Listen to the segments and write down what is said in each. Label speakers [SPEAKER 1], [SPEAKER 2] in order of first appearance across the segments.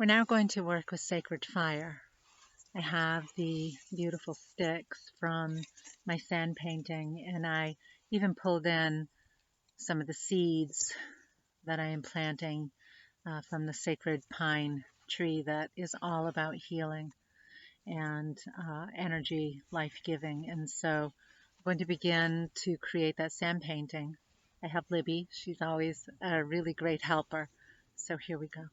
[SPEAKER 1] We're now going to work with sacred fire. I have the beautiful sticks from my sand painting, and I even pulled in some of the seeds that I am planting from the sacred pine tree that is all about healing and energy, life-giving. And so I'm going to begin to create that sand painting. I have Libby. She's always a really great helper. So here we go.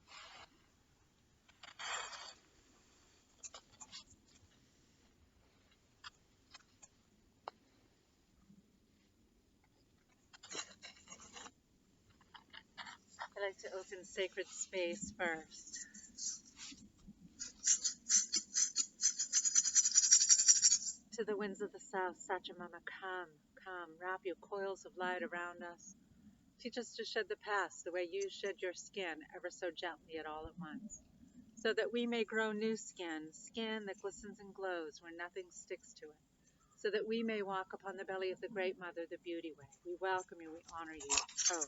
[SPEAKER 1] I like to open sacred space first. To the winds of the south, Sachamama, come, wrap your coils of light around us. Teach us to shed the past the way you shed your skin, ever so gently at all at once, so that we may grow new skin that glistens and glows where nothing sticks to it, so that we may walk upon the belly of the Great Mother, the Beauty Way. We welcome you, we honor you. Oh.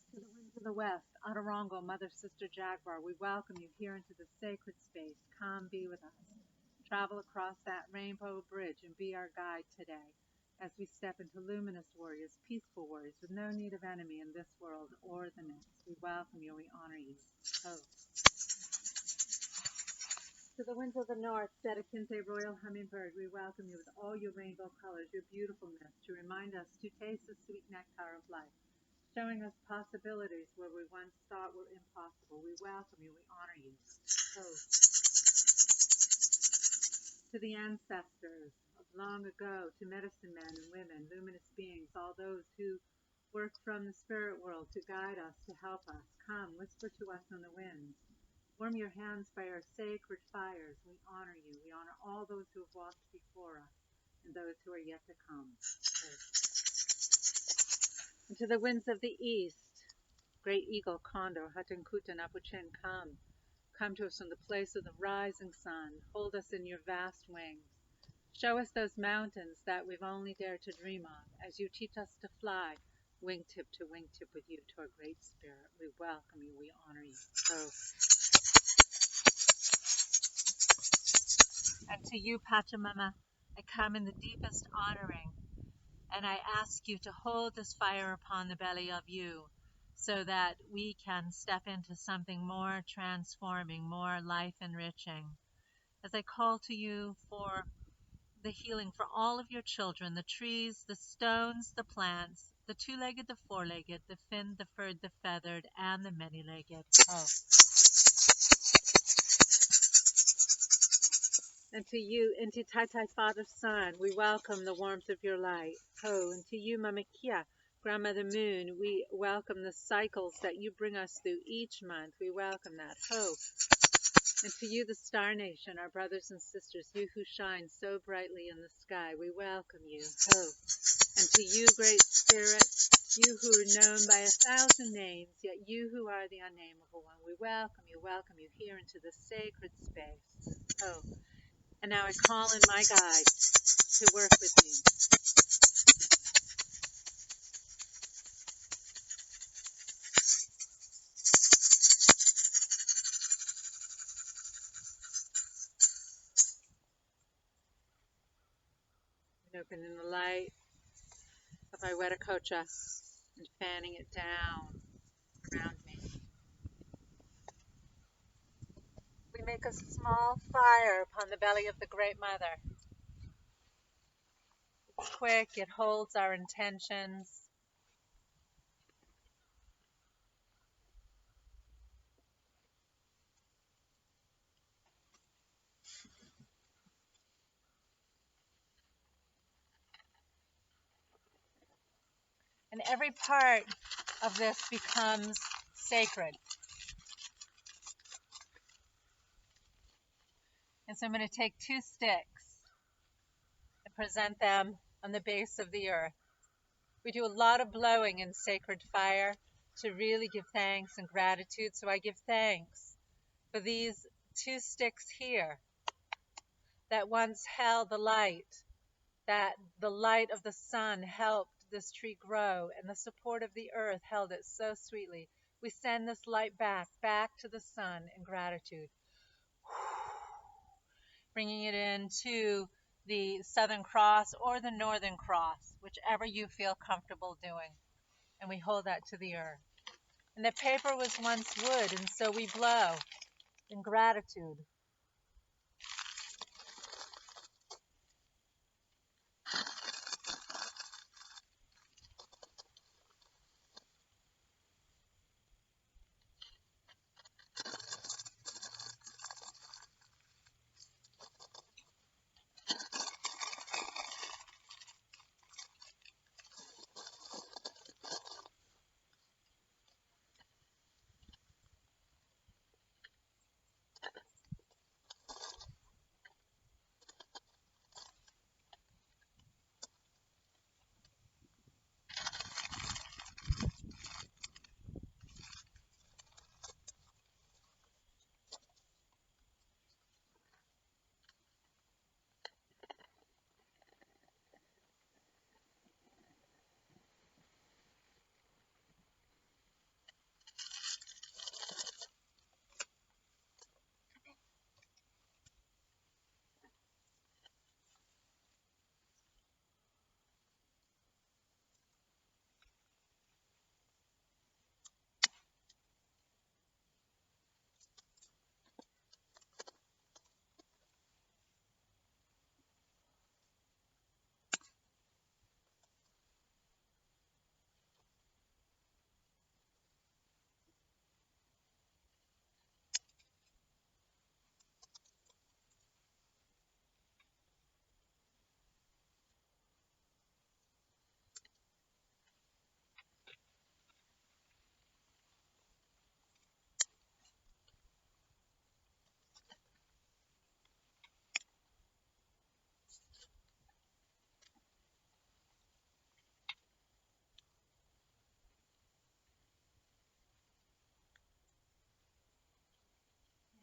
[SPEAKER 1] To the winds of the west, Otorongo, Mother, Sister, Jaguar, we welcome you here into the sacred space. Come be with us. Travel across that rainbow bridge and be our guide today as we step into luminous warriors, peaceful warriors with no need of enemy in this world or the next. We welcome you, we honor you. Oh. To the winds of the north, Sedekinte Royal Hummingbird, we welcome you with all your rainbow colors, your beautifulness, to remind us to taste the sweet nectar of life, showing us possibilities where we once thought were impossible. We welcome you, we honor you. Oh. To the ancestors of long ago, to medicine men and women, luminous beings, all those who work from the spirit world to guide us, to help us. Come, whisper to us on the winds. Warm your hands by our sacred fires. We honor you. We honor all those who have walked before us and those who are yet to come. And to the winds of the east, great eagle, condor, Hatankuta, Napuchin, come. Come to us from the place of the rising sun. Hold us in your vast wings. Show us those mountains that we've only dared to dream of, as you teach us to fly, wingtip to wingtip with you to our great spirit. We welcome you, we honor you. Oh. And to you, Pachamama, I come in the deepest honoring, and I ask you to hold this fire upon the belly of you, so that we can step into something more transforming, more life enriching. As I call to you for the healing for all of your children, the trees, the stones, the plants, the two-legged, the four-legged, the finned, the furred, the feathered, and the many-legged. Oh. And to you, Inti Tai Father Son, we welcome the warmth of your light. Oh, and to you, Mamakia, Grandmother Moon, we welcome the cycles that you bring us through each month. We welcome that. Oh. And to you, the Star Nation, our brothers and sisters, you who shine so brightly in the sky, we welcome you. Oh. And to you, Great Spirit, you who are known by 1,000 names, yet you who are the unnameable one, we welcome you here into the sacred space. Oh. And now I call in my guide to work with me. And opening the light of my Wetacocha and fanning it down around me. We make a small fire upon the belly of the Great Mother. It's quick, it holds our intentions. And every part of this becomes sacred. And so I'm going to take 2 sticks and present them on the base of the earth. We do a lot of blowing in sacred fire to really give thanks and gratitude. So I give thanks for these 2 sticks here that once held the light, that the light of the sun helped this tree grow, and the support of the earth held it so sweetly. We send this light back to the sun in gratitude, bringing it into the Southern Cross or the Northern Cross, whichever you feel comfortable doing. And we hold that to the earth. And the paper was once wood, and so we blow in gratitude.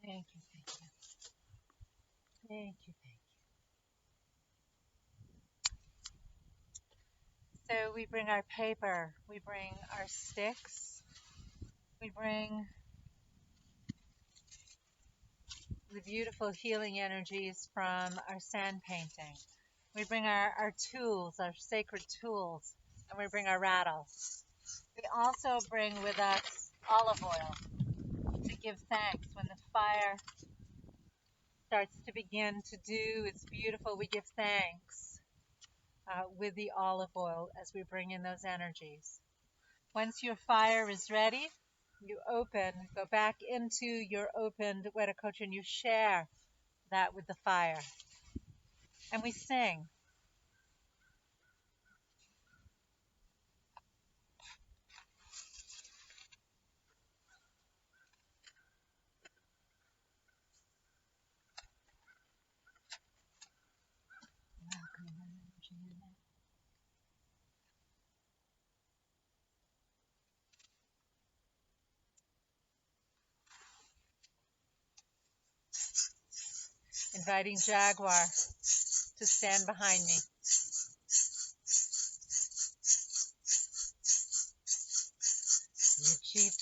[SPEAKER 1] Thank you, thank you. Thank you, thank you. So we bring our paper, we bring our sticks, we bring the beautiful healing energies from our sand painting. We bring our tools, our sacred tools, and we bring our rattles. We also bring with us olive oil to give thanks when the fire starts to begin to do its beautiful. We give thanks with the olive oil as we bring in those energies. Once your fire is ready, you go back into your opened Wetakocha and you share that with the fire. And we sing. Inviting Jaguar to stand behind me.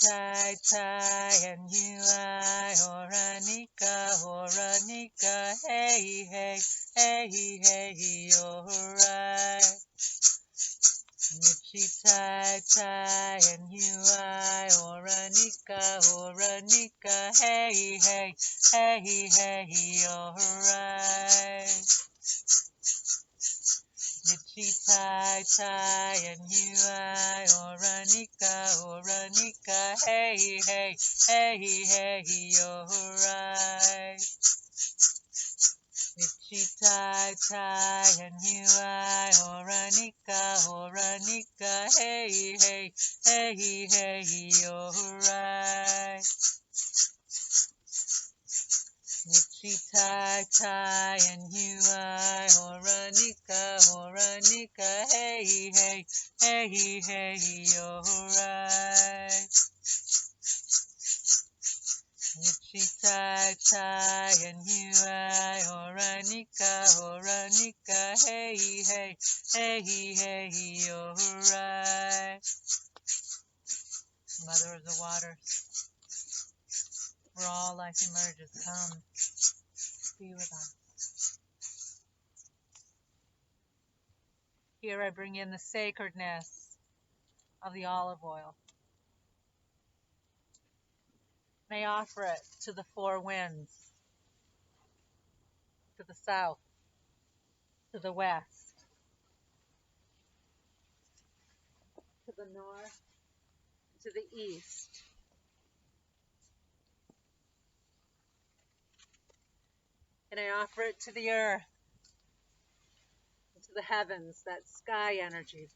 [SPEAKER 1] Tai tai and you I Horanika, hey hey hey hey alright. Tai tai and you I Horanika, hey hey hey hey alright. Tai tai and you I Horanika, hey hey hey hey alright. Tai tai and you I Horanika, hey hey hey hey alright. Tai tai and you I Horanika, hey hey hey hey alright. Tai tai and you I Horanika, hey hey hey hey alright. Mother of the waters, where all life emerges, come, be with us. Here I bring in the sacredness of the olive oil. And I offer it to the four winds, to the south, to the west, to the north, to the east. And I offer it to the earth, to the heavens, that sky energy.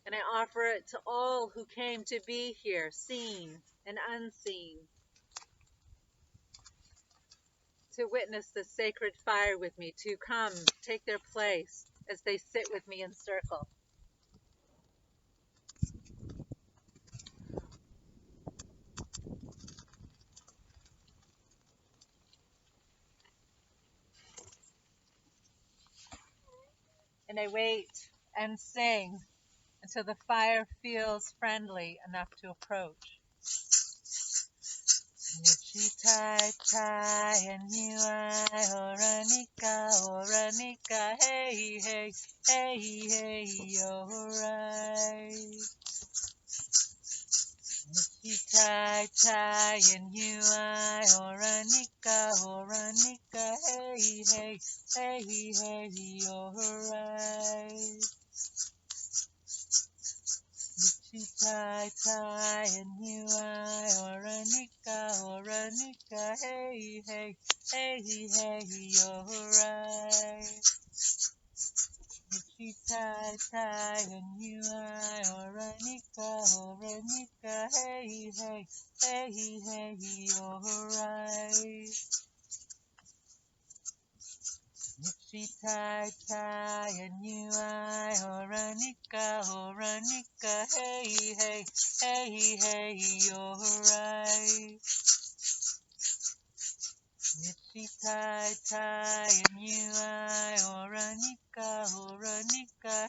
[SPEAKER 1] And I offer it to all who came to be here, seen and unseen, to witness the sacred fire with me, to come, take their place as they sit with me in circle. And I wait and sing until the fire feels friendly enough to approach. Nichitai tai and yuai oranika, hey, hey, hey, hey, alright. Nichitai tai and yuai oranika, hey, hey, hey, hey, alright. Tai tai and yuai oranika, hey, hey, hey, hey, alright. Tai tai and yuai oranika, hey, hey, hey, hey, alright. Tai tai and yuai oranika, hey, hey, hey, hey, alright. Tai tai and yuai oranika,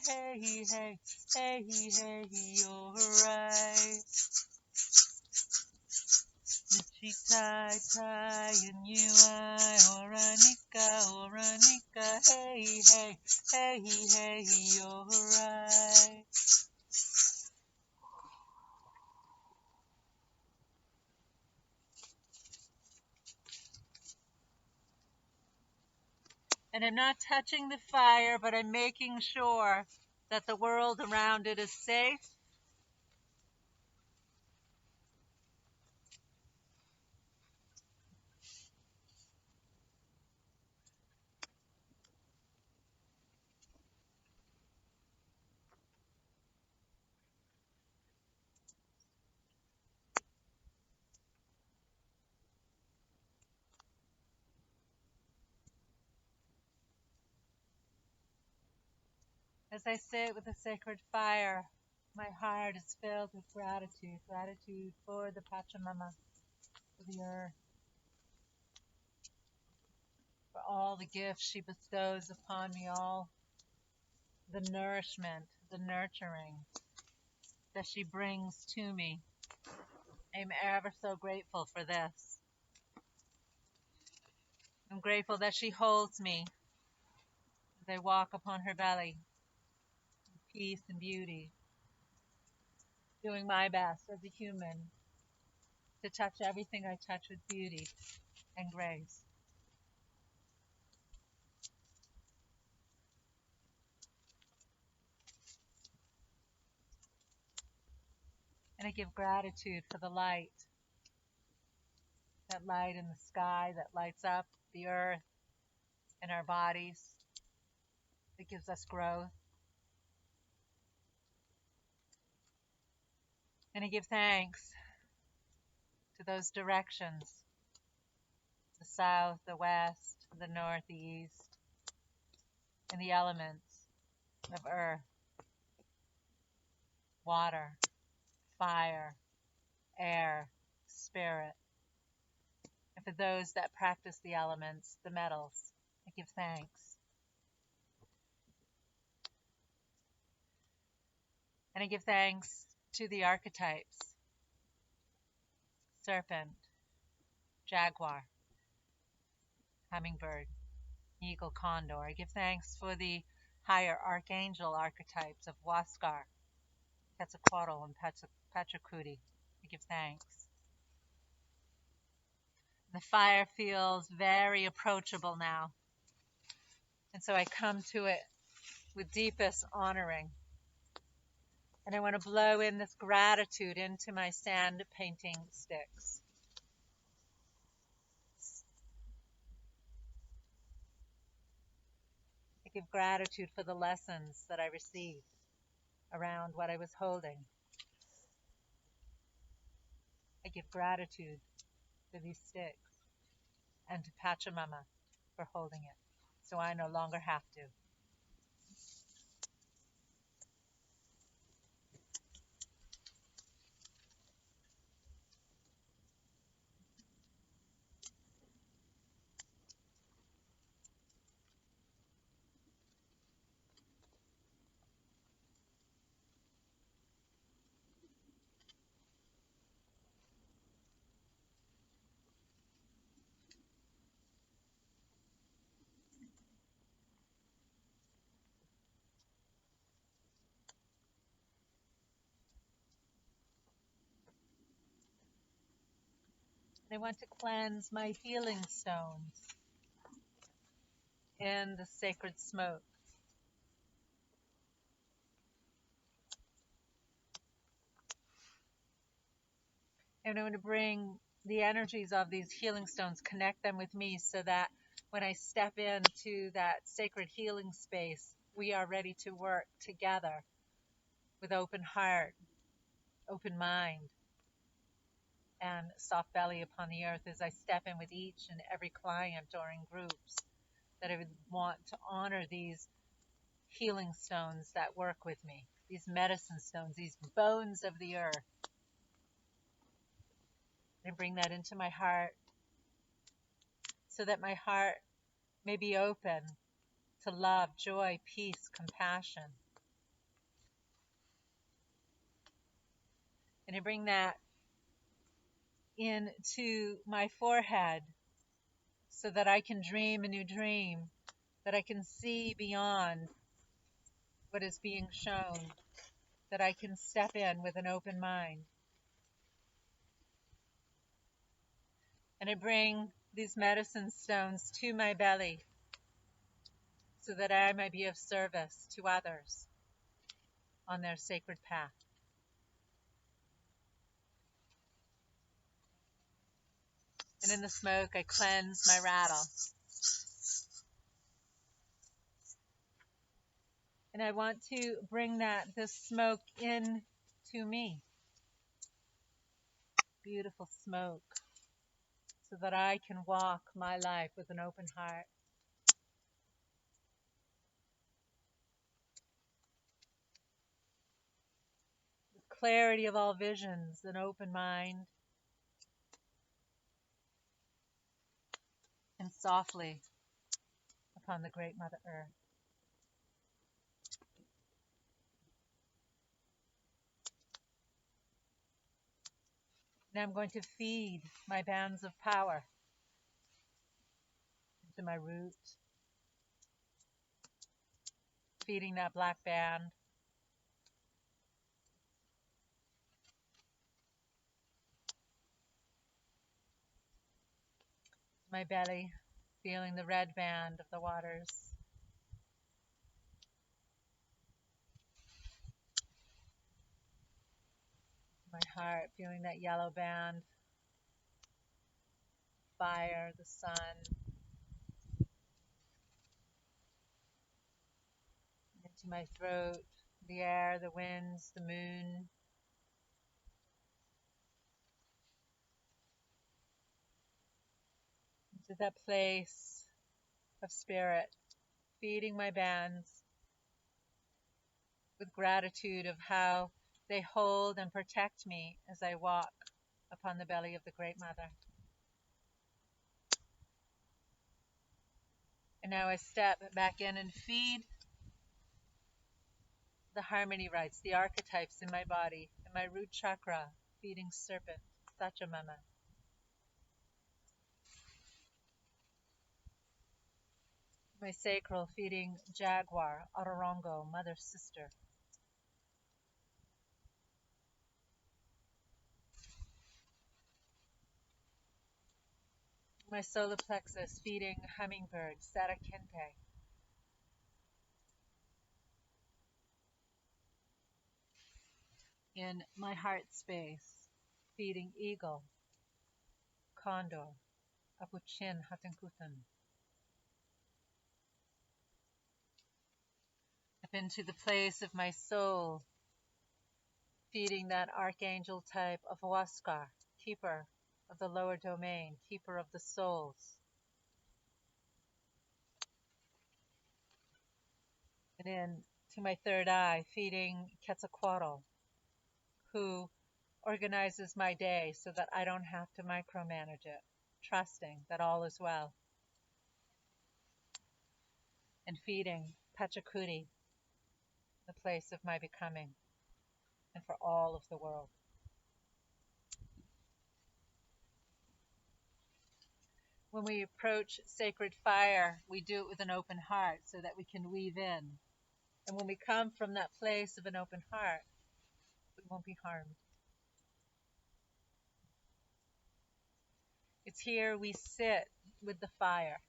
[SPEAKER 1] hey, hey, hey, hey, alright. Tai tai and yuai oranika, hey, hey, hey, hey, alright. And I'm not touching the fire, but I'm making sure that the world around it is safe. As I sit with the sacred fire, my heart is filled with gratitude. Gratitude for the Pachamama, for the earth, for all the gifts she bestows upon me, all the nourishment, the nurturing that she brings to me. I'm ever so grateful for this. I'm grateful that she holds me as I walk upon her belly, in peace and beauty, doing my best as a human to touch everything I touch with beauty and grace. And I give gratitude for the light, that light in the sky that lights up the earth and our bodies, that gives us growth. And I give thanks to those directions, the south, the west, the north, the east, and the elements of earth, water, fire, air, spirit. And for those that practice the elements, the metals, I give thanks. And I give thanks to the archetypes: serpent, jaguar, hummingbird, eagle, condor. I give thanks for the higher archangel archetypes of Huascar, Quetzalcoatl, and Pachacudi. I give thanks. The fire feels very approachable now, and so I come to it with deepest honoring. And I want to blow in this gratitude into my sand painting sticks. I give gratitude for the lessons that I received around what I was holding. I give gratitude to these sticks and to Pachamama for holding it, so I no longer have to. I want to cleanse my healing stones in the sacred smoke. And I want to bring the energies of these healing stones, connect them with me so that when I step into that sacred healing space, we are ready to work together with open heart, open mind, and soft belly upon the earth as I step in with each and every client or in groups, that I would want to honor these healing stones that work with me, these medicine stones, these bones of the earth. And bring that into my heart so that my heart may be open to love, joy, peace, compassion. And I bring that into my forehead so that I can dream a new dream, that I can see beyond what is being shown, that I can step in with an open mind. And I bring these medicine stones to my belly so that I may be of service to others on their sacred path. And in the smoke, I cleanse my rattle. And I want to bring this smoke in to me. Beautiful smoke, so that I can walk my life with an open heart. With clarity of all visions, an open mind, and softly upon the great Mother Earth. Now I'm going to feed my bands of power into my root, feeding that black band, my belly, feeling the red band of the waters, my heart, feeling that yellow band, fire, the sun, into my throat, the air, the winds, the moon, into that place of spirit, feeding my bands with gratitude of how they hold and protect me as I walk upon the belly of the Great Mother. And now I step back in and feed the harmony rites, the archetypes in my body and my root chakra, feeding serpent, Sachamama. My sacral, feeding jaguar, Autorongo, mother sister. My solar plexus, feeding hummingbird, Sarakente. In my heart space, feeding eagle, condor, Apuchin Hatankutan. Up into the place of my soul, feeding that archangel type of Huascar, keeper of the lower domain, keeper of the souls. And in to my third eye, feeding Quetzalcoatl, who organizes my day so that I don't have to micromanage it, trusting that all is well. And feeding Pachacuti, the place of my becoming, and for all of the world. When we approach sacred fire, we do it with an open heart so that we can weave in. And when we come from that place of an open heart, we won't be harmed. It's here we sit with the fire.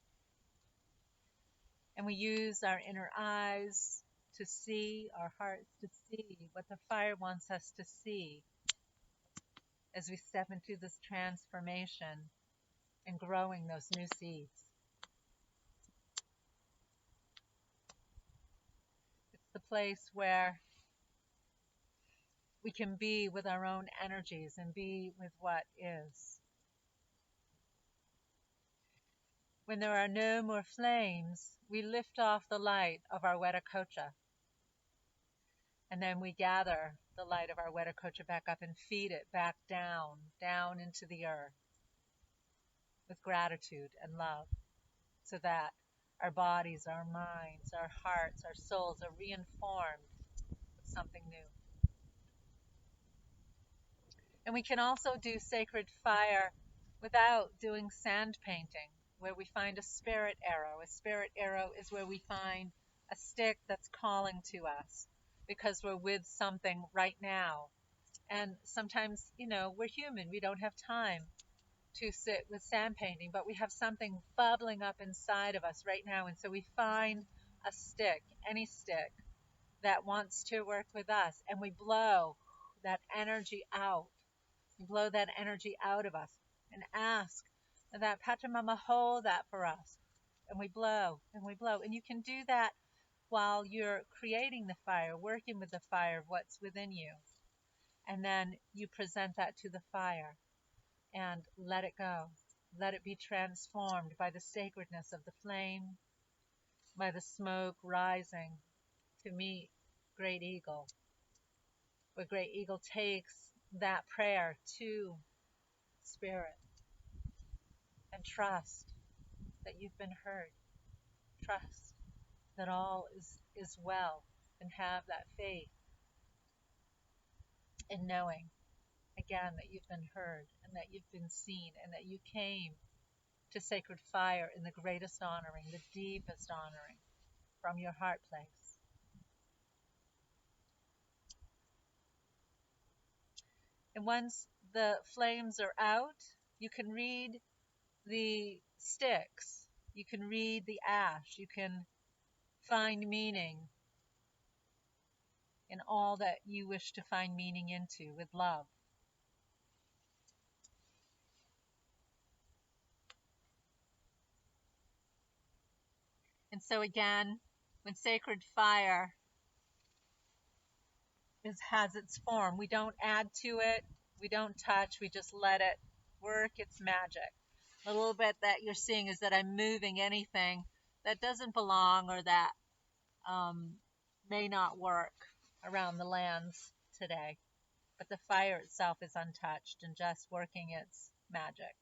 [SPEAKER 1] And we use our inner eyes to see, our hearts to see what the fire wants us to see as we step into this transformation and growing those new seeds. It's the place where we can be with our own energies and be with what is. When there are no more flames, we lift off the light of our Wetacocha. And then we gather the light of our Wetacocha back up and feed it back down into the earth with gratitude and love, so that our bodies, our minds, our hearts, our souls are reinformed with something new. And we can also do sacred fire without doing sand painting, where we find a spirit arrow. A spirit arrow is where we find a stick that's calling to us because we're with something right now. And sometimes, we're human. We don't have time to sit with sand painting, but we have something bubbling up inside of us right now. And so we find a stick, any stick, that wants to work with us, and we blow that energy out. We blow that energy out of us and ask that Pachamama hold that for us. And we blow, and we blow. And you can do that while you're creating the fire, working with the fire of what's within you. And then you present that to the fire and let it go. Let it be transformed by the sacredness of the flame, by the smoke rising to meet Great Eagle. Where Great Eagle takes that prayer to Spirit and trust that you've been heard. Trust that all is well, and have that faith in knowing, again, that you've been heard and that you've been seen and that you came to sacred fire in the greatest honoring, the deepest honoring from your heart place. And once the flames are out, you can read the sticks, you can read the ash, you can find meaning in all that you wish to find meaning into with love. And so again, when sacred fire has its form, we don't add to it, we don't touch, we just let it work its magic. A little bit that you're seeing is that I'm moving anything that doesn't belong or that may not work around the lands today. But the fire itself is untouched and just working its magic.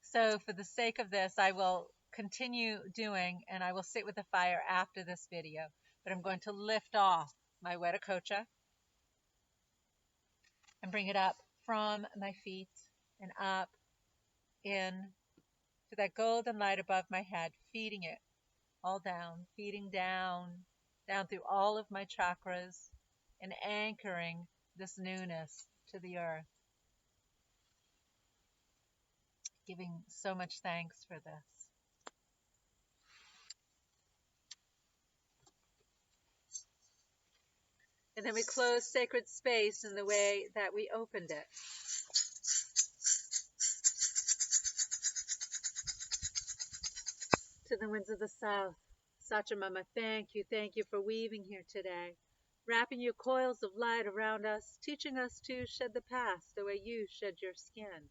[SPEAKER 1] So for the sake of this, I will continue doing, and I will sit with the fire after this video, but I'm going to lift off my Wetacocha and bring it up from my feet and up in to that golden light above my head, feeding it all down, feeding down, down through all of my chakras and anchoring this newness to the earth. Giving so much thanks for this. And then we close sacred space in the way that we opened it. To the winds of the south, Sachamama, thank you for weaving here today, wrapping your coils of light around us, teaching us to shed the past the way you shed your skin,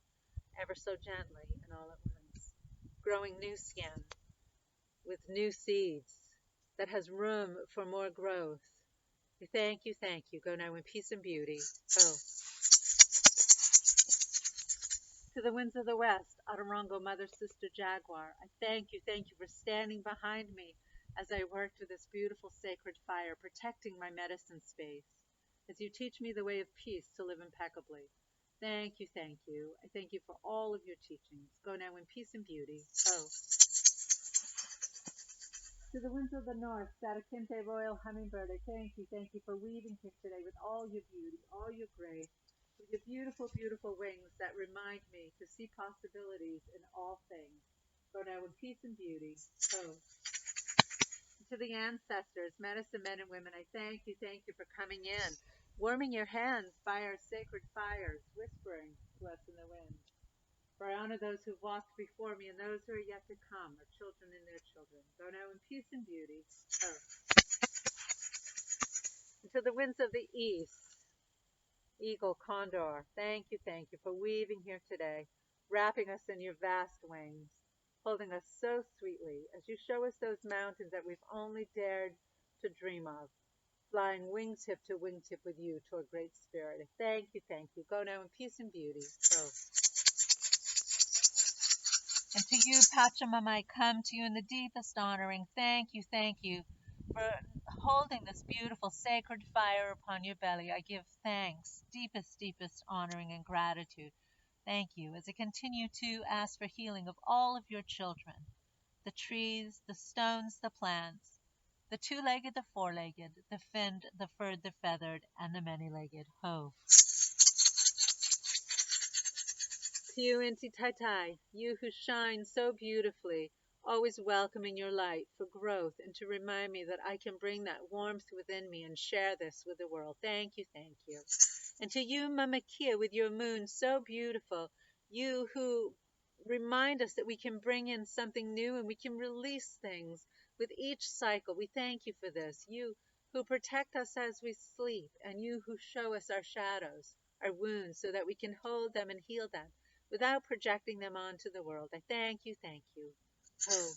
[SPEAKER 1] ever so gently and all at once, growing new skin with new seeds that has room for more growth. We thank you. Go now in peace and beauty. Oh. To the winds of the west, Arurango, Mother, Sister, Jaguar, I thank you for standing behind me as I work through this beautiful sacred fire, protecting my medicine space, as you teach me the way of peace to live impeccably. Thank you. I thank you for all of your teachings. Go now in peace and beauty. Oh. To the winds of the north, Satakinte Royal Hummingbird, I thank you for weaving here today with all your beauty, all your grace, with your beautiful, beautiful wings that remind me to see possibilities in all things. Go now in peace and beauty. Oh. To the ancestors, medicine men and women, I thank you for coming in, warming your hands by our sacred fires, whispering to us in the wind. For I honor those who've walked before me and those who are yet to come, our children and their children. Go now in peace and beauty. Oh. And to the winds of the east, Eagle, Condor, thank you for weaving here today, wrapping us in your vast wings, holding us so sweetly as you show us those mountains that we've only dared to dream of, flying wingtip to wingtip with you toward Great Spirit. Thank you. Go now in peace and beauty. Oh. And to you, Pachamama, I come to you in the deepest honoring. Thank you for holding this beautiful sacred fire upon your belly. I give thanks, deepest honoring and gratitude. Thank you as I continue to ask for healing of all of your children, the trees, the stones, the plants, the two-legged, the four-legged, the finned, the furred, the feathered, and the many-legged. Ho. To you, Inti Tai, you who shine so beautifully, always welcoming your light for growth and to remind me that I can bring that warmth within me and share this with the world. Thank you. And to you, Mama Kia, with your moon so beautiful, you who remind us that we can bring in something new and we can release things with each cycle. We thank you for this. You who protect us as we sleep, and you who show us our shadows, our wounds, so that we can hold them and heal them without projecting them onto the world. I thank you. Oh.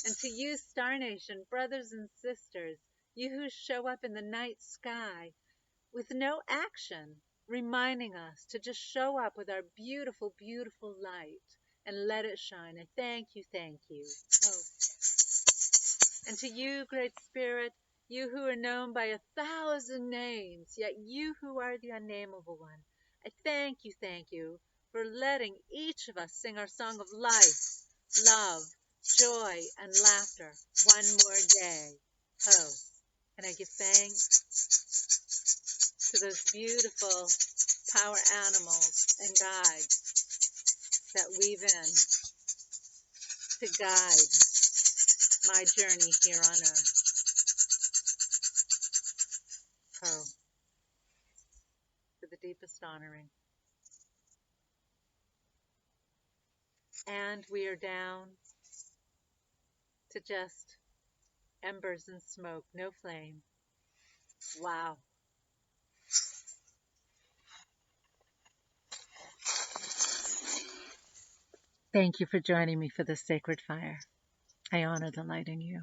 [SPEAKER 1] And to you, Star Nation, brothers and sisters, you who show up in the night sky with no action, reminding us to just show up with our beautiful, beautiful light and let it shine. I thank you. Oh. And to you, Great Spirit, you who are known by 1,000 names, yet you who are the unnameable one, I thank you for letting each of us sing our song of life, love, joy, and laughter one more day. Oh. And I give thanks to those beautiful power animals and guides that weave in to guide my journey here on earth. Oh. For the deepest honoring. And we are down to just embers and smoke, no flame. Wow. Thank you for joining me for this sacred fire. I honor the light in you.